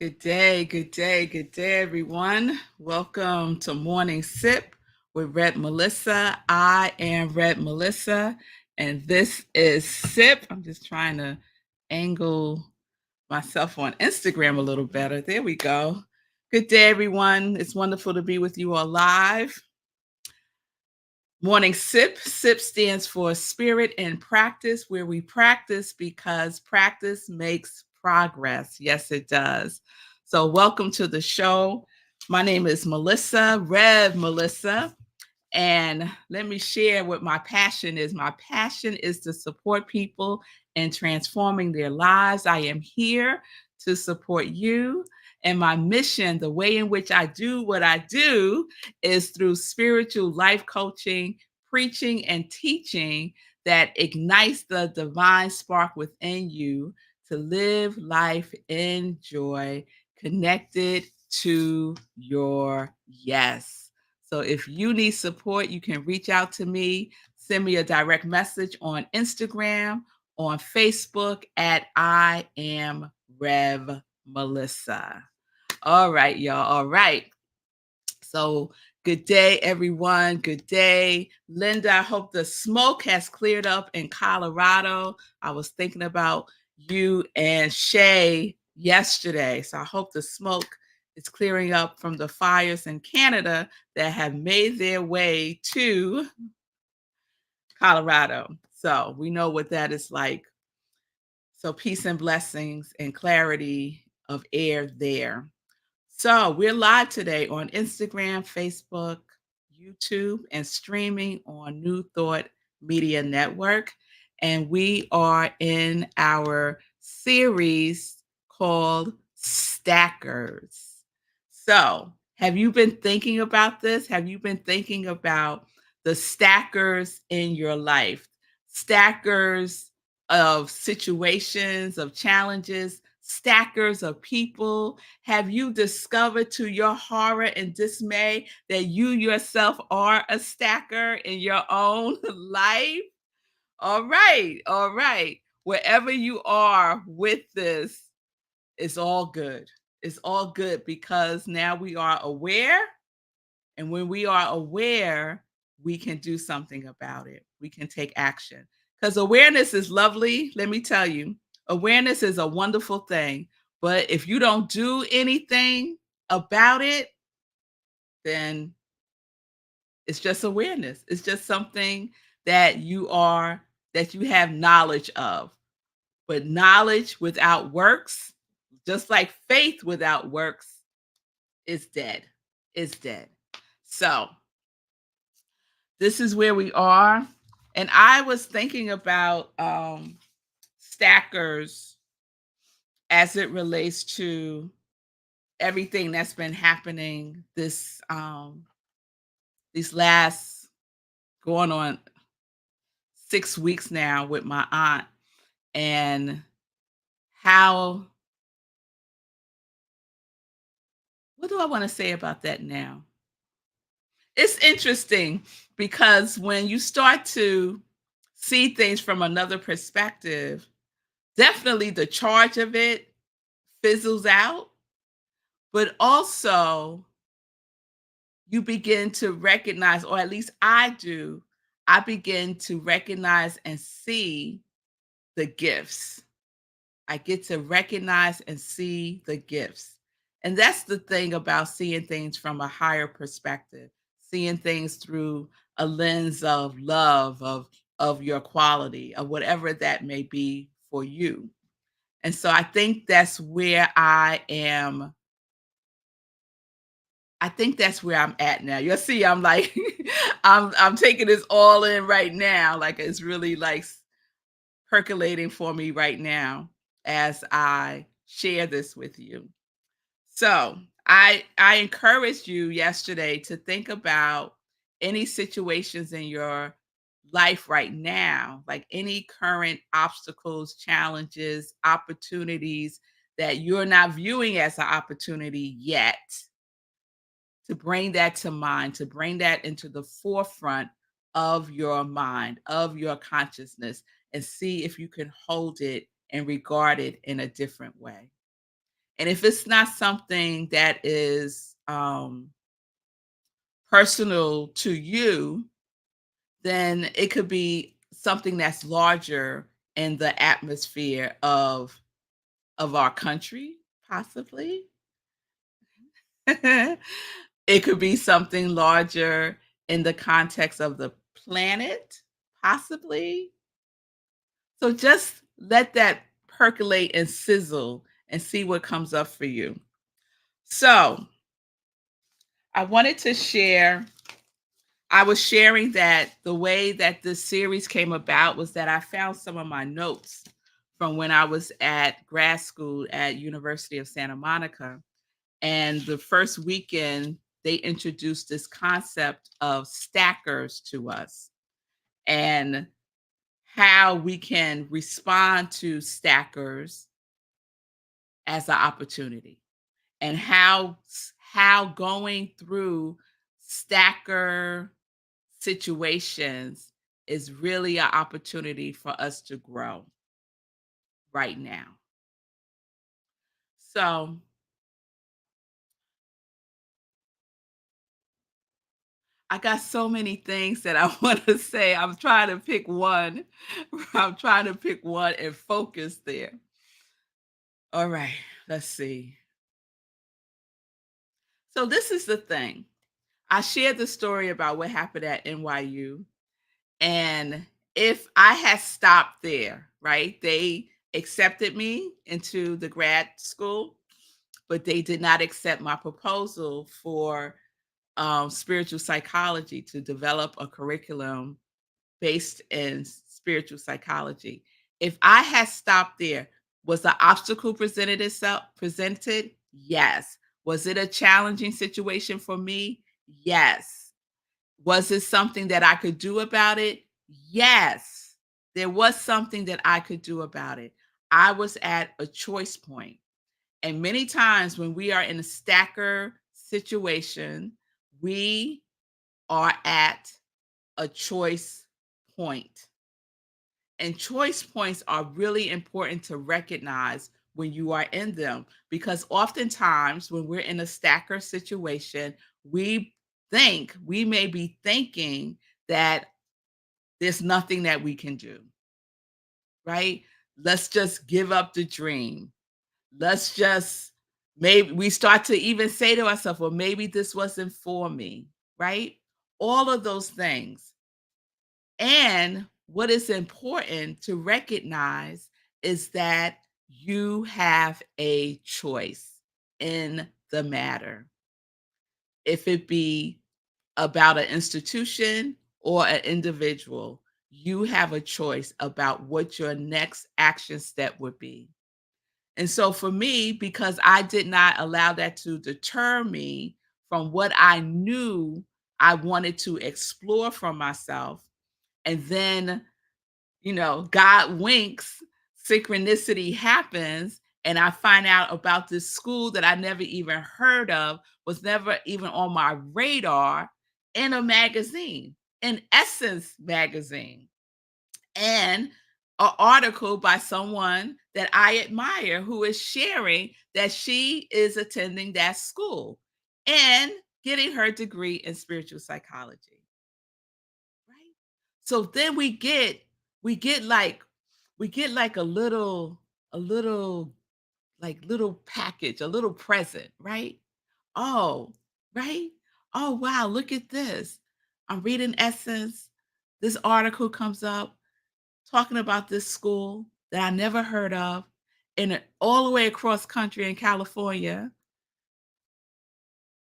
Good day, good day, good day, everyone. Welcome to Morning Sip with Rev Melissa. I am Rev Melissa, and this is Sip. I'm just trying to angle myself on Instagram a little better. There we go. Good day, everyone. It's wonderful to be with you all live. Morning Sip. SIP stands for Spirit in Practice, where we practice because practice makes progress. Yes, it does. So, welcome to the show. My name is Melissa, Rev Melissa, and let me share what my passion is. My passion is to support people in transforming their lives. I am here to support you. And my mission, the way in which I do what I do, is through spiritual life coaching, preaching, and teaching that ignites the divine spark within you to live life in joy, connected to your yes. So if you need support, you can reach out to me, send me a direct message on Instagram, on Facebook at I am Rev Melissa. All right, y'all. All right. So good day, everyone. Good day. Linda, I hope the smoke has cleared up in Colorado. I was thinking about you and Shay yesterday. So I hope the smoke is clearing up from the fires in Canada that have made their way to Colorado. So we know what that is like. So peace and blessings and clarity of air there. So we're live today on Instagram, Facebook, YouTube, and streaming on New Thought Media Network. And we are in our series called Stackers. So have you been thinking about this? Have you been thinking about the stackers in your life? Stackers of situations, of challenges, stackers of people. Have you discovered to your horror and dismay that you yourself are a stacker in your own life? All right, all right. Wherever you are with this, it's all good. It's all good because now we are aware. And when we are aware, we can do something about it. We can take action. Because awareness is lovely. Let me tell you, awareness is a wonderful thing. But if you don't do anything about it, then it's just awareness. It's just something that that you have knowledge of. But knowledge without works, just like faith without works, is dead. Is dead. So this is where we are. And I was thinking about stackers as it relates to everything that's been happening these last going on 6 weeks now with my aunt, and how what do I want to say about that now? It's interesting because when you start to see things from another perspective, definitely the charge of it fizzles out, but also you begin to recognize, or at least I do, I begin to recognize and see the gifts. I get to recognize and see the gifts. And that's the thing about seeing things from a higher perspective, seeing things through a lens of love, of your quality, of whatever that may be for you. And so I think that's where I think that's where I'm at now. You'll see I'm like I'm taking this all in right now. Like it's really like percolating for me right now as I share this with you. So I encouraged you yesterday to think about any situations in your life right now, like any current obstacles, challenges, opportunities that you're not viewing as an opportunity yet, to bring that to mind, to bring that into the forefront of your mind, of your consciousness, and see if you can hold it and regard it in a different way. And if it's not something that is personal to you, then it could be something that's larger in the atmosphere of our country, possibly. It could be something larger in the context of the planet, possibly. So just let that percolate and sizzle and see what comes up for you. So I wanted to share, I was sharing that the way that this series came about was that I found some of my notes from when I was at grad school at University of Santa Monica. And the first weekend, they introduced this concept of stackers to us and how we can respond to stackers as an opportunity, and how going through stacker situations is really an opportunity for us to grow right now. So I got so many things that I want to say. I'm trying to pick one. I'm trying to pick one and focus there. All right, let's see. So this is the thing. I shared the story about what happened at NYU. And if I had stopped there, right? They accepted me into the grad school, but they did not accept my proposal for spiritual psychology, to develop a curriculum based in spiritual psychology. If I had stopped there, was the obstacle presented itself presented? Yes. Was it a challenging situation for me? Yes. Was it something that I could do about it? Yes. There was something that I could do about it. I was at a choice point. And many times when we are in a stacker situation, we are at a choice point. And choice points are really important to recognize when you are in them, because oftentimes when we're in a stacker situation, we may be thinking that there's nothing that we can do, right? Let's just give up the dream. Let's just, maybe we start to even say to ourselves, well, maybe this wasn't for me, right? All of those things. And what is important to recognize is that you have a choice in the matter. If it be about an institution or an individual, you have a choice about what your next action step would be. And so for me, because I did not allow that to deter me from what I knew I wanted to explore for myself, and then, God winks, synchronicity happens, and I find out about this school that I never even heard of, was never even on my radar, in a magazine, in Essence magazine, and an article by someone that I admire who is sharing that she is attending that school and getting her degree in spiritual psychology. Right? So then we get like a little like little package, a little present, right? Oh, right? Oh wow, look at this. I'm reading Essence. This article comes up talking about this school that I never heard of, all the way across country in California.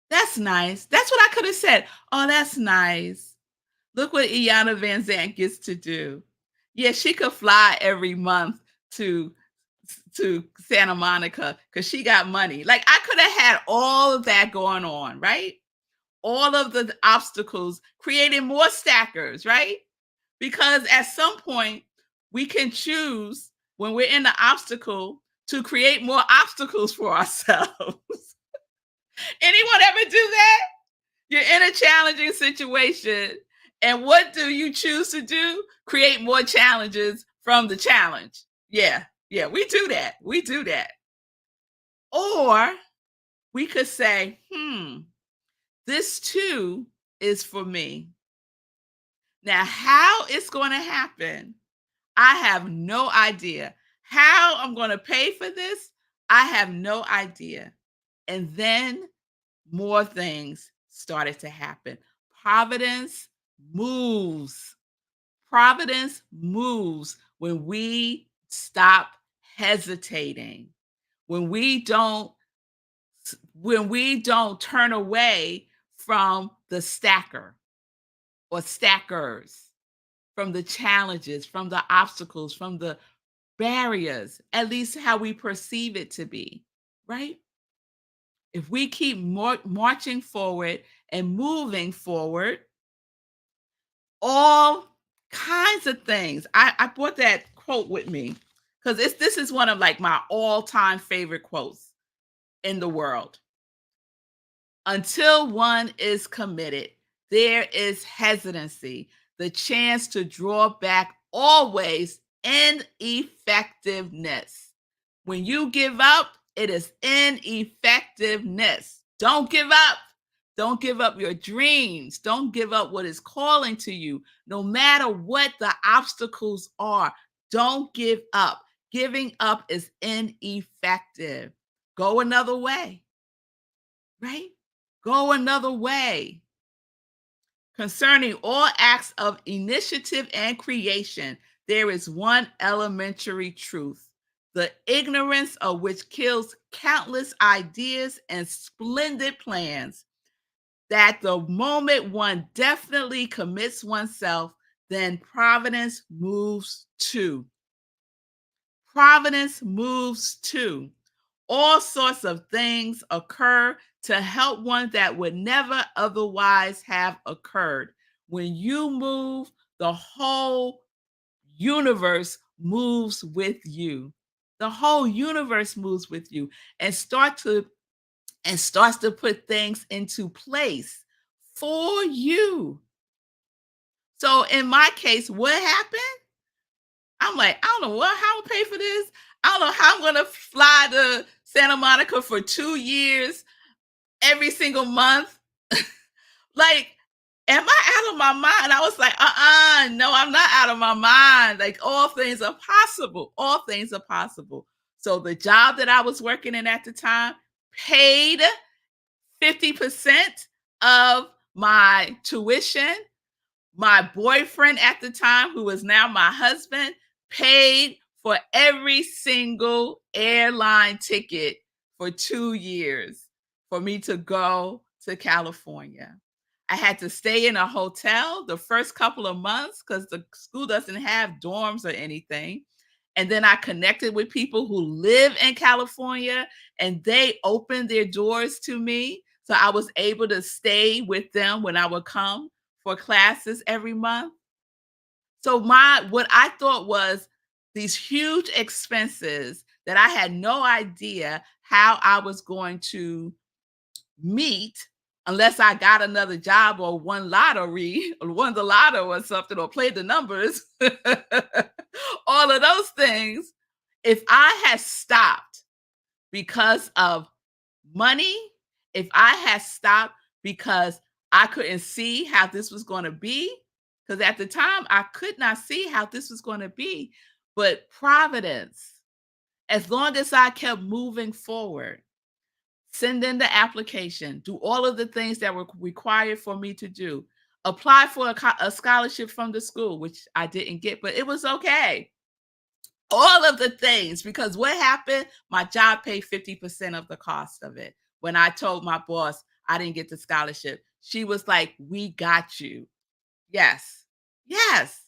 That's nice. That's what I could have said. Oh, that's nice. Look what Iyanla Van Zant gets to do. Yeah, she could fly every month to Santa Monica because she got money. Like, I could have had all of that going on, right? All of the obstacles, creating more stackers, right? Because at some point we can choose, when we're in the obstacle, to create more obstacles for ourselves. Anyone ever do that? You're in a challenging situation. And what do you choose to do? Create more challenges from the challenge. Yeah. Yeah. We do that. We do that. Or we could say, this too is for me. Now, how it's going to happen, I have no idea. How I'm going to pay for this, I have no idea. And then more things started to happen. Providence moves. Providence moves when we stop hesitating. When we don't turn away from the stacker or stackers, from the challenges, from the obstacles, from the barriers, at least how we perceive it to be, right? If we keep marching forward and moving forward, all kinds of things. I brought that quote with me because this is one of like my all-time favorite quotes in the world. Until one is committed, there is hesitancy, the chance to draw back always ineffectiveness. When you give up, it is ineffectiveness. Don't give up. Don't give up your dreams. Don't give up what is calling to you, no matter what the obstacles are. Don't give up. Giving up is ineffective. Go another way, right? Go another way. Concerning all acts of initiative and creation, there is one elementary truth, the ignorance of which kills countless ideas and splendid plans, that the moment one definitely commits oneself, then providence moves too. Providence moves too. All sorts of things occur to help one that would never otherwise have occurred. When you move, the whole universe moves with you. The whole universe moves with you and starts to put things into place for you. So in my case, what happened? I'm like, I don't know how I'm gonna pay for this. I don't know how I'm gonna fly to Santa Monica for 2 years every single month. Like, am I out of my mind? I was like, no, I'm not out of my mind. Like, all things are possible. All things are possible. So the job that I was working in at the time paid 50% of my tuition. My boyfriend at the time, who is now my husband, paid for every single airline ticket for 2 years for me to go to California. I had to stay in a hotel the first couple of months because the school doesn't have dorms or anything. And then I connected with people who live in California and they opened their doors to me. So I was able to stay with them when I would come for classes every month. So what I thought was these huge expenses that I had no idea how I was going to meet unless I got another job or won lottery or won the lotto or something or played the numbers. All of those things. If I had stopped because of money, if I had stopped because I couldn't see how this was going to be, because at the time I could not see how this was going to be, but providence, as long as I kept moving forward, send in the application, do all of the things that were required for me to do, apply for a scholarship from the school, which I didn't get, but it was okay. All of the things, because what happened? My job paid 50% of the cost of it. When I told my boss I didn't get the scholarship, she was like, "We got you." Yes. Yes.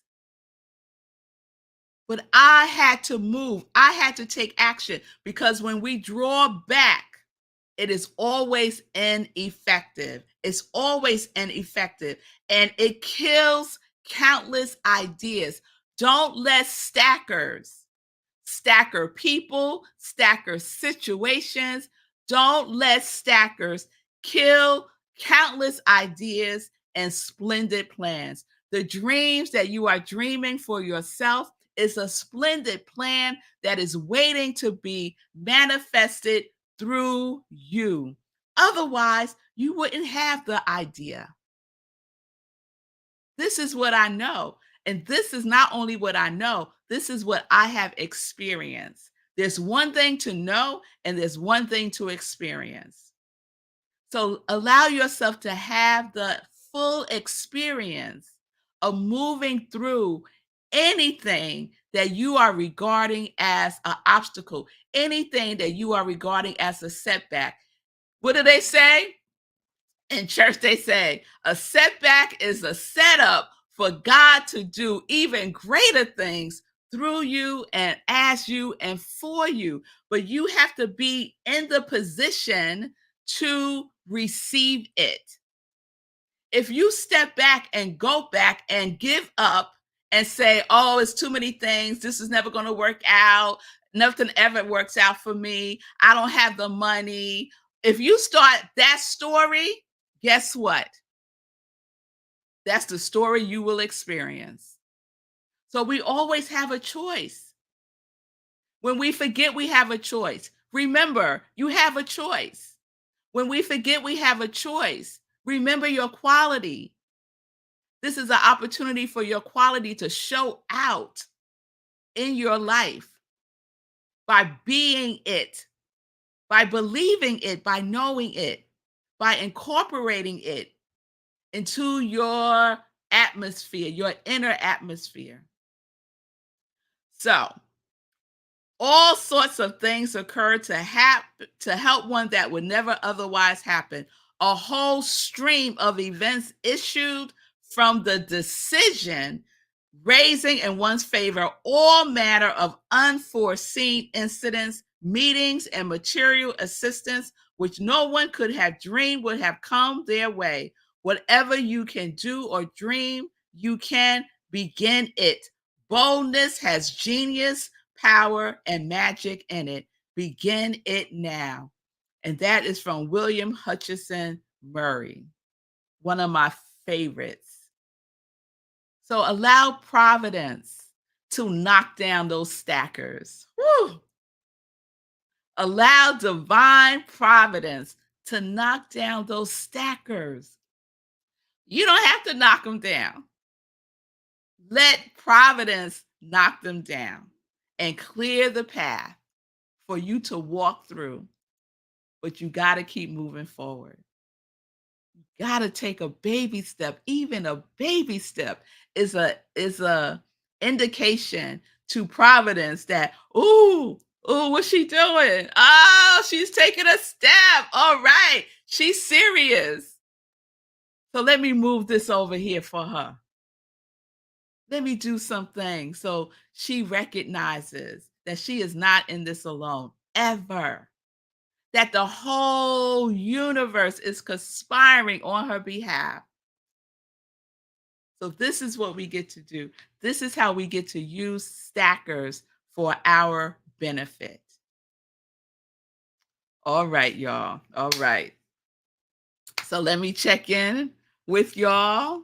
But I had to move. I had to take action because when we draw back, it is always ineffective. It's always ineffective and it kills countless ideas. Don't let stacker people, stacker situations. Don't let stackers kill countless ideas and splendid plans. The dreams that you are dreaming for yourself is a splendid plan that is waiting to be manifested through you. Otherwise, you wouldn't have the idea. This is what I know. And this is not only what I know, this is what I have experienced. There's one thing to know, and there's one thing to experience. So allow yourself to have the full experience of moving through anything that you are regarding as an obstacle, anything that you are regarding as a setback. What do they say? In church, they say a setback is a setup for God to do even greater things through you and as you and for you. But you have to be in the position to receive it. If you step back and go back and give up and say, oh, it's too many things, this is never going to work out, nothing ever works out for me, I don't have the money. If you start that story, guess what? That's the story you will experience. So we always have a choice. When we forget, we have a choice. Remember, you have a choice. When we forget, we have a choice. Remember your quality. This is an opportunity for your quality to show out in your life by being it, by believing it, by knowing it, by incorporating it into your atmosphere, your inner atmosphere. So, all sorts of things occur to help one that would never otherwise happen. A whole stream of events issued from the decision raising in one's favor all manner of unforeseen incidents, meetings, and material assistance which no one could have dreamed would have come their way. Whatever you can do or dream, you can begin it. Boldness has genius, power, and magic in it. Begin it now. And that is from William Hutchison Murray, one of my favorites. So allow providence to knock down those stackers. Woo! Allow divine providence to knock down those stackers. You don't have to knock them down. Let providence knock them down and clear the path for you to walk through. But you got to keep moving forward. You got to take a baby step. Even a baby step is a indication to providence that, ooh, what's she doing? Oh, she's taking a step. All right. She's serious. So let me move this over here for her. Let me do something so she recognizes that she is not in this alone ever. That the whole universe is conspiring on her behalf. So this is what we get to do. This is how we get to use stackers for our benefit. All right, y'all. All right. So let me check in with y'all.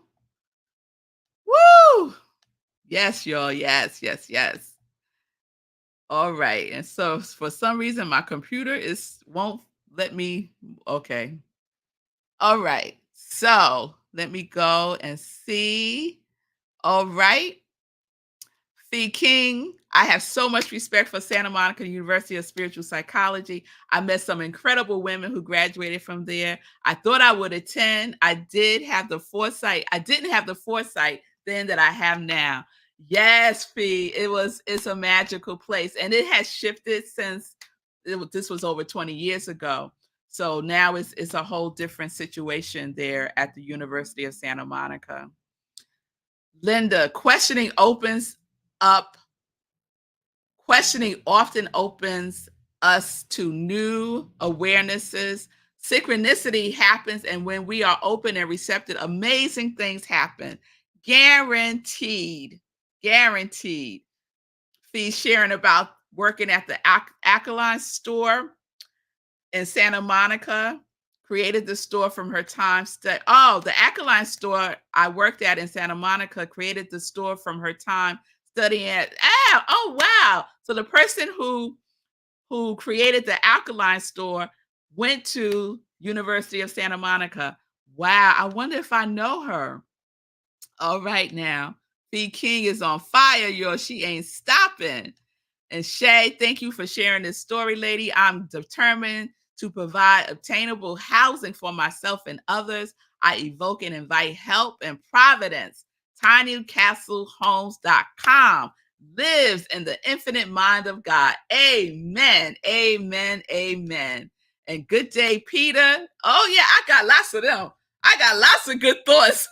Woo! Yes, y'all. Yes, yes, yes. All right. And so for some reason my computer won't let me. Okay. All right. So let me go and see. All right. Fee King, I have so much respect for Santa Monica University of Spiritual Psychology. I met some incredible women who graduated from there. I thought I would attend. I did have the foresight. I didn't have the foresight then that I have now. Yes, Fee, it's a magical place. And it has shifted since this was over 20 years ago. So now it's a whole different situation there at the University of Santa Monica. Linda, questioning often opens us to new awarenesses. Synchronicity happens, and when we are open and receptive, amazing things happen. Guaranteed. Guaranteed. Fee sharing about working at the Alkaline store in Santa Monica, created the store from her time the Alkaline store I worked at in Santa Monica created the store from her time studying at. Oh wow. So the person who who created the alkaline store, went to University of Santa Monica. Wow, I wonder if I know her. All right now. B King is on fire, y'all. She ain't stopping. And Shay, thank you for sharing this story, lady. I'm determined to provide obtainable housing for myself and others. I evoke and invite help and providence. tinycastlehomes.com lives in the infinite mind of God. Amen. Amen. Amen. And good day, Peter. Oh, yeah, I got lots of them. I got lots of good thoughts,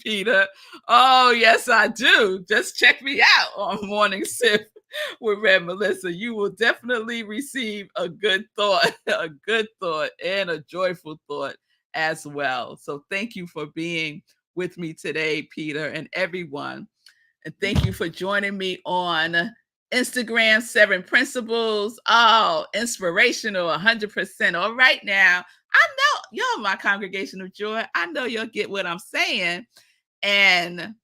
Peter. Oh, yes, I do. Just check me out on Morning Sip with Rev Melissa. You will definitely receive a good thought, a good thought, and a joyful thought as well. So thank you for being with me today, Peter, and everyone. And thank you for joining me on Instagram, 7 Principles. Oh, inspirational, 100%. All right now. I know y'all, my congregation of joy. I know you'll get what I'm saying. And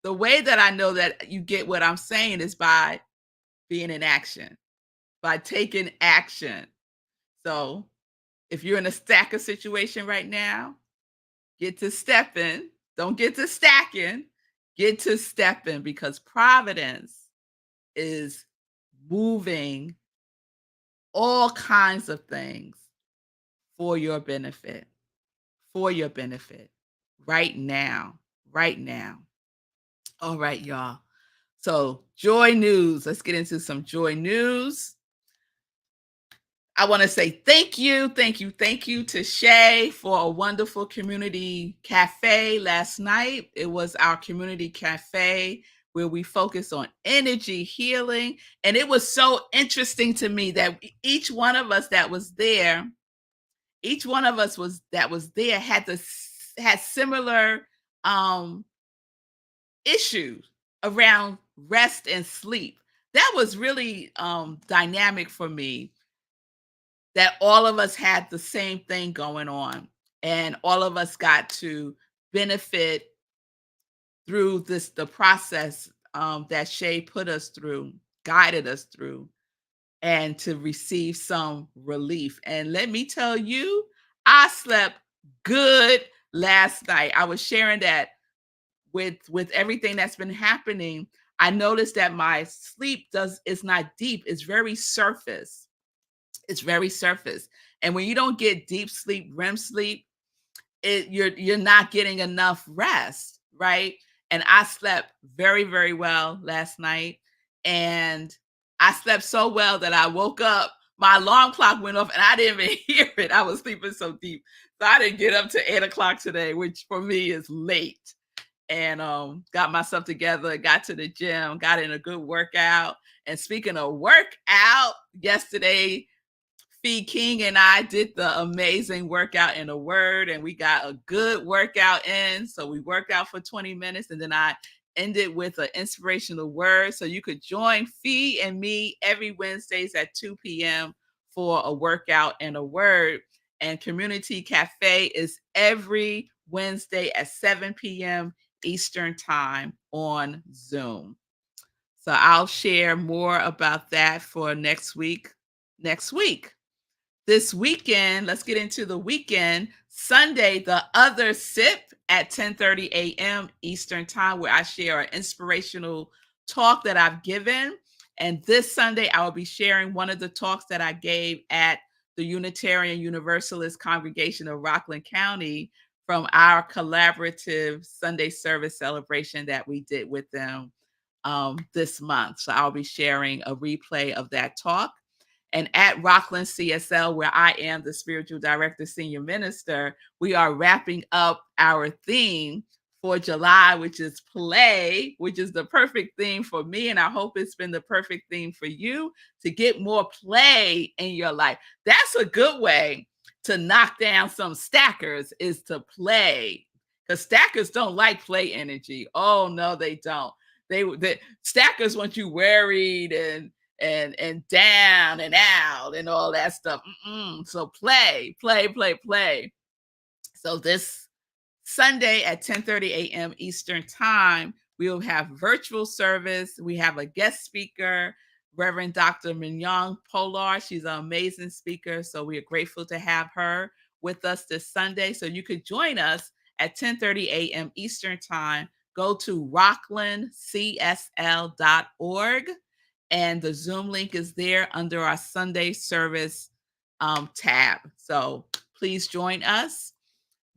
the way that I know that you get what I'm saying is by being in action, by taking action. So if you're in a stacker situation right now, get to stepping. Don't get to stacking. Get to stepping, because providence is moving all kinds of things for your benefit, right now, right now. All right, y'all. So joy news. Let's get into some joy news. I want to say thank you to Shay for a wonderful community cafe last night. It was our community cafe where we focused on energy healing. And it was so interesting to me that each one of us that was there, had similar issues around rest and sleep. That was really dynamic for me, that all of us had the same thing going on, and all of us got to benefit through the process that Shay put us through, guided us through, and to receive some relief. And let me tell you, I slept good last night. I was sharing that with everything that's been happening. I noticed that my sleep is not deep, it's very surface. It's very surface. And when you don't get deep sleep, REM sleep, you're not getting enough rest, right? And I slept very, very well last night. And I slept so well that I woke up, my alarm clock went off and I didn't even hear it. I was sleeping so deep. So I didn't get up to 8 o'clock today, which for me is late. And got myself together, got to the gym, got in a good workout. And speaking of workout, yesterday, Fee King and I did the amazing workout in a word, and we got a good workout in. So we worked out for 20 minutes, and then I ended with an inspirational word. So you could join Fee and me every Wednesdays at 2 p.m. for a workout and a word. And Community Cafe is every Wednesday at 7 p.m. Eastern Time on Zoom. So I'll share more about that for next week. This weekend, let's get into the weekend. Sunday, the other sip at 10:30 a.m. Eastern Time, where I share an inspirational talk that I've given. And this Sunday, I will be sharing one of the talks that I gave at the Unitarian Universalist Congregation of Rockland County from our collaborative Sunday service celebration that we did with them this month. So I'll be sharing a replay of that talk. And at Rockland CSL, where I am the spiritual director, senior minister, we are wrapping up our theme for July, which is play, which is the perfect theme for me. And I hope it's been the perfect theme for you to get more play in your life. That's a good way to knock down some stackers, is to play. Because stackers don't like play energy. Oh, no, they don't. They stackers want you worried and down and out and all that stuff. So play. So this Sunday at 10:30 a.m. Eastern Time, we will have virtual service. We have a guest speaker, Reverend Dr. Mignon Polar. She's an amazing speaker. So we are grateful to have her with us this Sunday. So you could join us at 10:30 a.m. Eastern Time. Go to rocklandcsl.org, and the Zoom link is there under our Sunday service tab. So please join us.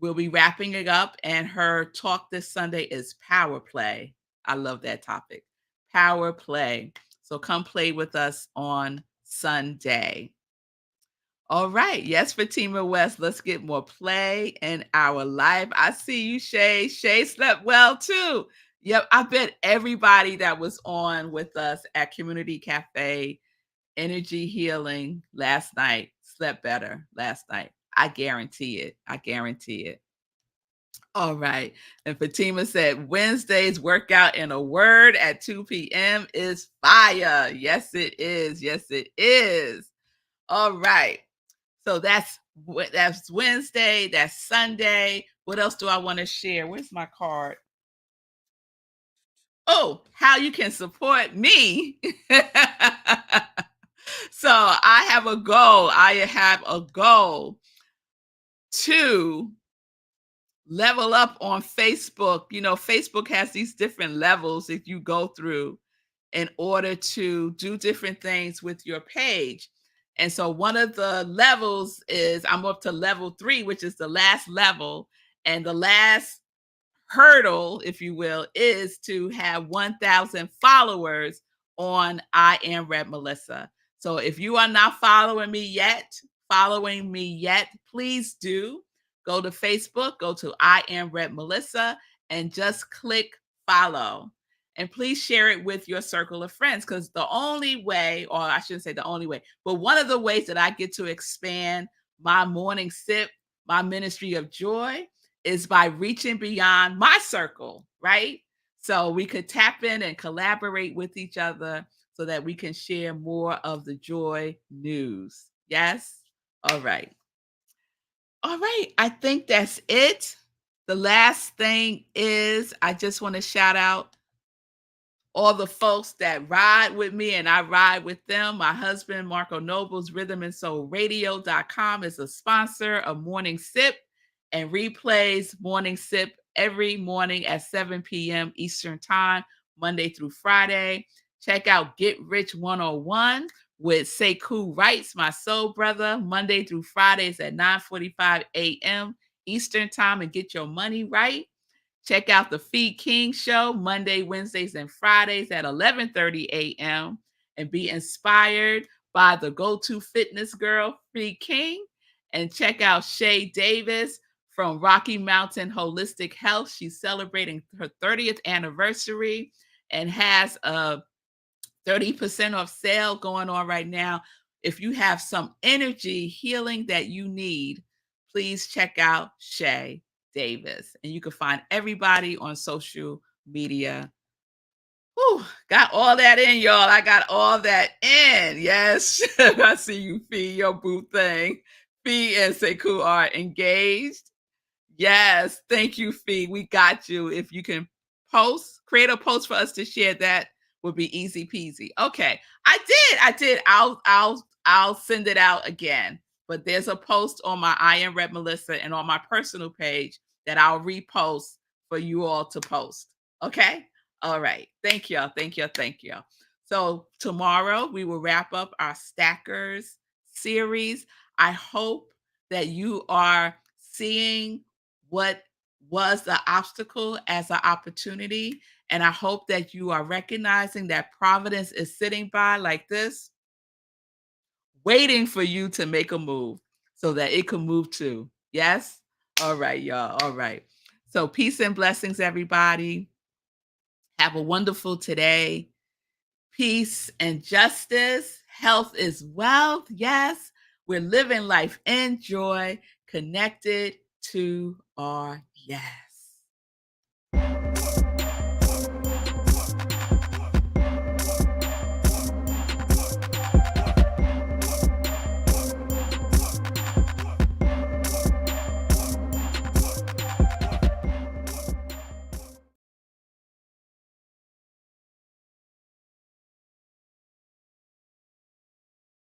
We'll be wrapping it up, and her talk this Sunday is Power Play. I love that topic. Power Play. So come play with us on Sunday. All right. Yes, Fatima West. Let's get more play in our life. I see you, Shay. Shay slept well too. Yep. I bet everybody that was on with us at Community Cafe Energy Healing last night slept better last night. I guarantee it. I guarantee it. All right. And Fatima said Wednesday's workout in a word at 2 p.m. is fire. Yes, it is. Yes, it is. All right. So that's Wednesday. That's Sunday. What else do I want to share? Where's my card? Oh, how you can support me. So I have a goal. I have a goal to level up on Facebook. You know, Facebook has these different levels that you go through in order to do different things with your page. And so one of the levels is I'm up to level 3, which is the last level. And the last hurdle, if you will, is to have 1,000 followers on I Am Rev Melissa. So if you are not following me yet, please do. Go to Facebook, go to I Am Rev Melissa, and just click follow. And please share it with your circle of friends, because the only way, or I shouldn't say the only way, but one of the ways that I get to expand my morning sip, my ministry of joy, is by reaching beyond my circle, right? So we could tap in and collaborate with each other so that we can share more of the joy news. Yes? All right. All right. I think that's it. The last thing is I just want to shout out all the folks that ride with me and I ride with them. My husband, Marco Noble's Rhythm and Soul Radio.com is a sponsor of Morning Sip and replays Morning Sip every morning at 7 p.m. Eastern Time, Monday through Friday. Check out Get Rich 101 with Sekou Wrights, my soul brother, Monday through Fridays at 9:45 a.m. Eastern Time, and get your money right. Check out the Feed King Show Monday, Wednesdays, and Fridays at 11:30 a.m. and be inspired by the go-to fitness girl, Feed King. And check out Shay Davis from Rocky Mountain Holistic Health. She's celebrating her 30th anniversary and has a 30% off sale going on right now. If you have some energy healing that you need, please check out Shay Davis. And you can find everybody on social media. Whew, got all that in, y'all. I got all that in. Yes. I see you, Fee, your boo thing. Fee and Sekou are engaged. Yes. Thank you, Fee. We got you. If you can create a post for us to share, that would be easy peasy. Okay. I did. I'll send it out again. But there's a post on my I Am Rev Melissa and on my personal page that I'll repost for you all to post. Okay. All right. Thank y'all. Thank y'all. Thank y'all. So tomorrow we will wrap up our Stackers series. I hope that you are seeing what was the obstacle as an opportunity. And I hope that you are recognizing that providence is sitting by like this, waiting for you to make a move so that it can move too. Yes? All right, y'all. All right. So peace and blessings, everybody. Have a wonderful today. Peace and justice. Health is wealth. Yes. We're living life in joy, connected to our yes.